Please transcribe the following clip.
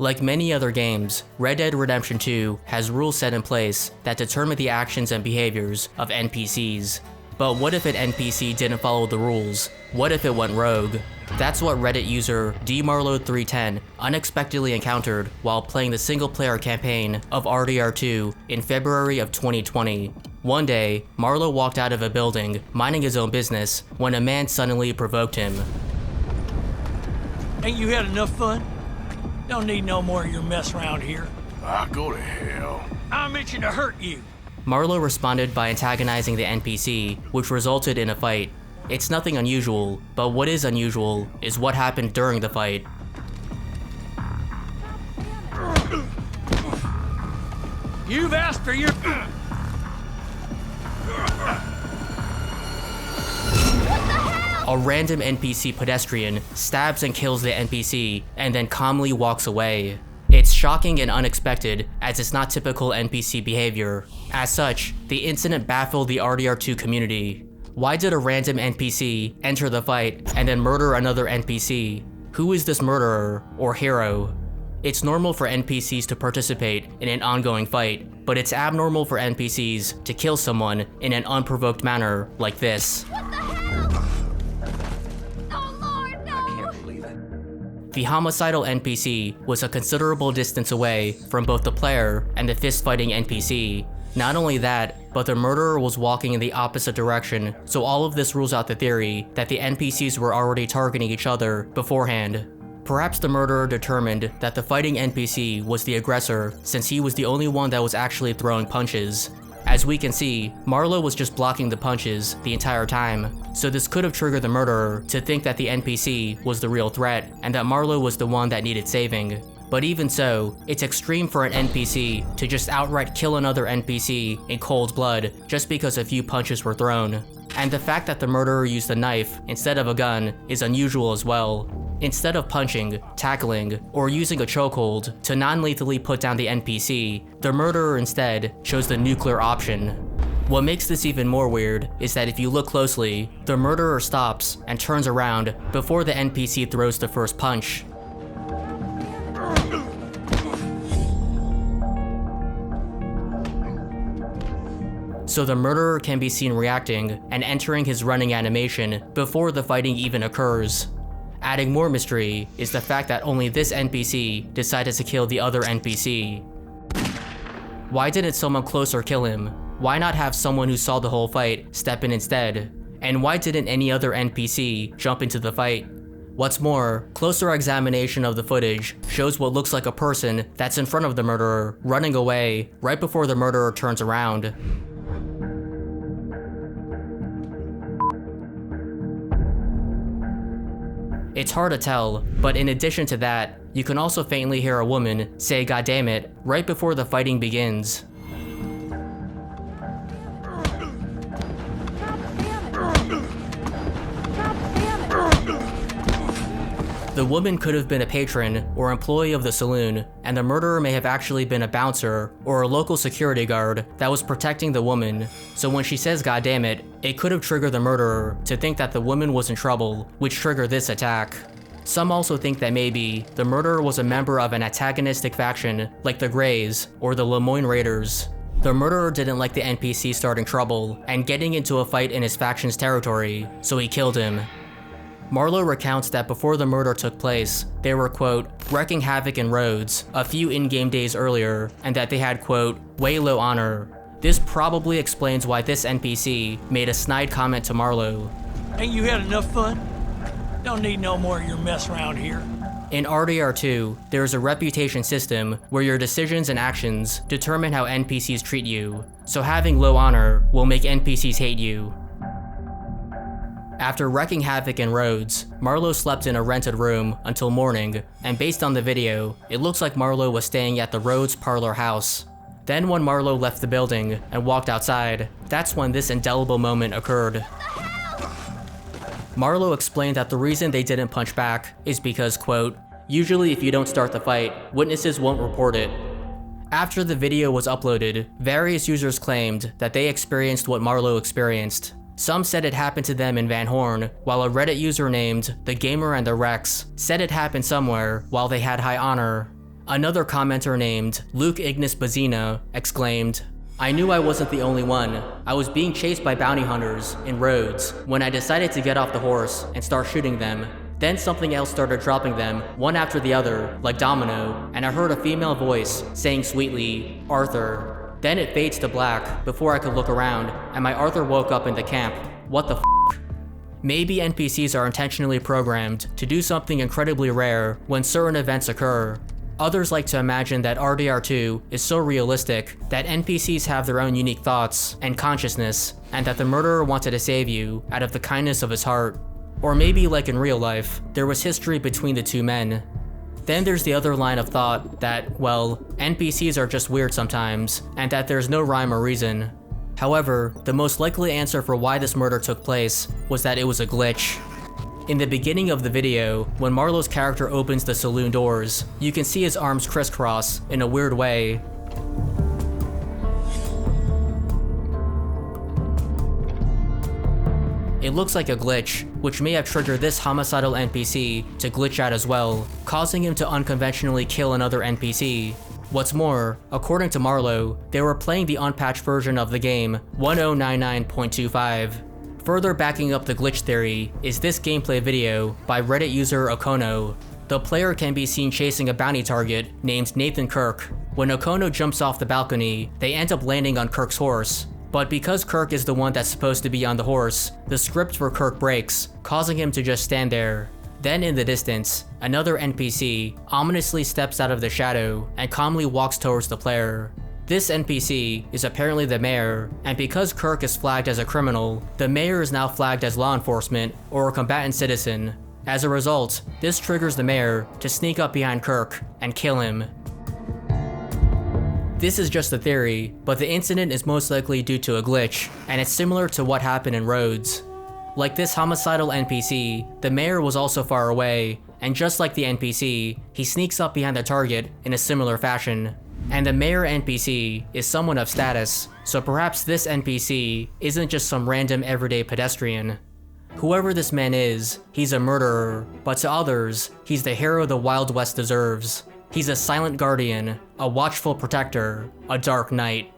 Like many other games, Red Dead Redemption 2 has rules set in place that determine the actions and behaviors of NPCs. But what if an NPC didn't follow the rules? What if it went rogue? That's what Reddit user dmarlow310 unexpectedly encountered while playing the single-player campaign of RDR2 in February of 2020. One day, Marlow walked out of a building, minding his own business, when a man suddenly provoked him. Ain't you had enough fun? Don't need no more of your mess around here. Go to hell. I'm itching to hurt you. Marlow responded by antagonizing the NPC, which resulted in a fight. It's nothing unusual, but what is unusual is what happened during the fight. You've asked for your... A random NPC pedestrian stabs and kills the NPC and then calmly walks away. It's shocking and unexpected, as it's not typical NPC behavior. As such, the incident baffled the RDR2 community. Why did a random NPC enter the fight and then murder another NPC? Who is this murderer or hero? It's normal for NPCs to participate in an ongoing fight, but it's abnormal for NPCs to kill someone in an unprovoked manner like this. What the hell? Oh Lord, no! I can't believe it. The homicidal NPC was a considerable distance away from both the player and the fist-fighting NPC. Not only that, but the murderer was walking in the opposite direction, so all of this rules out the theory that the NPCs were already targeting each other beforehand. Perhaps the murderer determined that the fighting NPC was the aggressor, since he was the only one that was actually throwing punches. As we can see, Marlow was just blocking the punches the entire time, so this could have triggered the murderer to think that the NPC was the real threat and that Marlow was the one that needed saving. But even so, it's extreme for an NPC to just outright kill another NPC in cold blood just because a few punches were thrown. And the fact that the murderer used a knife instead of a gun is unusual as well. Instead of punching, tackling, or using a chokehold to non-lethally put down the NPC, the murderer instead chose the nuclear option. What makes this even more weird is that if you look closely, the murderer stops and turns around before the NPC throws the first punch. So the murderer can be seen reacting and entering his running animation before the fighting even occurs. Adding more mystery is the fact that only this NPC decided to kill the other NPC. Why didn't someone closer kill him? Why not have someone who saw the whole fight step in instead? And why didn't any other NPC jump into the fight? What's more, closer examination of the footage shows what looks like a person that's in front of the murderer running away right before the murderer turns around. It's hard to tell, but in addition to that, you can also faintly hear a woman say "God damn it" right before the fighting begins. The woman could have been a patron or employee of the saloon, and the murderer may have actually been a bouncer or a local security guard that was protecting the woman. So when she says "God damn it," it could have triggered the murderer to think that the woman was in trouble, which triggered this attack. Some also think that maybe the murderer was a member of an antagonistic faction like the Greys or the Lemoyne Raiders. The murderer didn't like the NPC starting trouble and getting into a fight in his faction's territory, so he killed him. Marlow recounts that before the murder took place, they were, quote, wrecking havoc in Rhodes a few in-game days earlier, and that they had, quote, way low honor. This probably explains why this NPC made a snide comment to Marlow. Ain't you had enough fun? Don't need no more of your mess around here. In RDR2, there is a reputation system where your decisions and actions determine how NPCs treat you, so having low honor will make NPCs hate you. After wrecking havoc in Rhodes, Marlow slept in a rented room until morning, and based on the video, it looks like Marlow was staying at the Rhodes parlor house. Then when Marlow left the building and walked outside, that's when this indelible moment occurred. Marlow explained that the reason they didn't punch back is because, quote, usually if you don't start the fight, witnesses won't report it. After the video was uploaded, various users claimed that they experienced what Marlow experienced. Some said it happened to them in Van Horn, while a Reddit user named The Gamer and the Rex said it happened somewhere while they had high honor. Another commenter named Luke Ignis Bazina exclaimed, "I knew I wasn't the only one. I was being chased by bounty hunters in Rhodes when I decided to get off the horse and start shooting them. Then something else started dropping them, one after the other, like domino, and I heard a female voice saying sweetly, 'Arthur.' Then it fades to black before I could look around, and my Arthur woke up in the camp. What the f***? Maybe NPCs are intentionally programmed to do something incredibly rare when certain events occur. Others like to imagine that RDR2 is so realistic that NPCs have their own unique thoughts and consciousness, and that the murderer wanted to save you out of the kindness of his heart. Or maybe, like in real life, there was history between the two men. Then there's the other line of thought that, well, NPCs are just weird sometimes, and that there's no rhyme or reason. However, the most likely answer for why this murder took place was that it was a glitch. In the beginning of the video, when Marlowe's character opens the saloon doors, you can see his arms crisscross in a weird way. It looks like a glitch, which may have triggered this homicidal NPC to glitch out as well, causing him to unconventionally kill another NPC. What's more, according to Marlowe, they were playing the unpatched version of the game 1099.25. Further backing up the glitch theory is this gameplay video by Reddit user Okono. The player can be seen chasing a bounty target named Nathan Kirk. When Okono jumps off the balcony, they end up landing on Kirk's horse. But because Kirk is the one that's supposed to be on the horse, the script for Kirk breaks, causing him to just stand there. Then in the distance, another NPC ominously steps out of the shadow and calmly walks towards the player. This NPC is apparently the mayor, and because Kirk is flagged as a criminal, the mayor is now flagged as law enforcement or a combatant citizen. As a result, this triggers the mayor to sneak up behind Kirk and kill him. This is just a theory, but the incident is most likely due to a glitch, and it's similar to what happened in Rhodes. Like this homicidal NPC, the mayor was also far away, and just like the NPC, he sneaks up behind the target in a similar fashion. And the mayor NPC is someone of status, so perhaps this NPC isn't just some random everyday pedestrian. Whoever this man is, he's a murderer, but to others, he's the hero the Wild West deserves. He's a silent guardian, a watchful protector, a dark knight.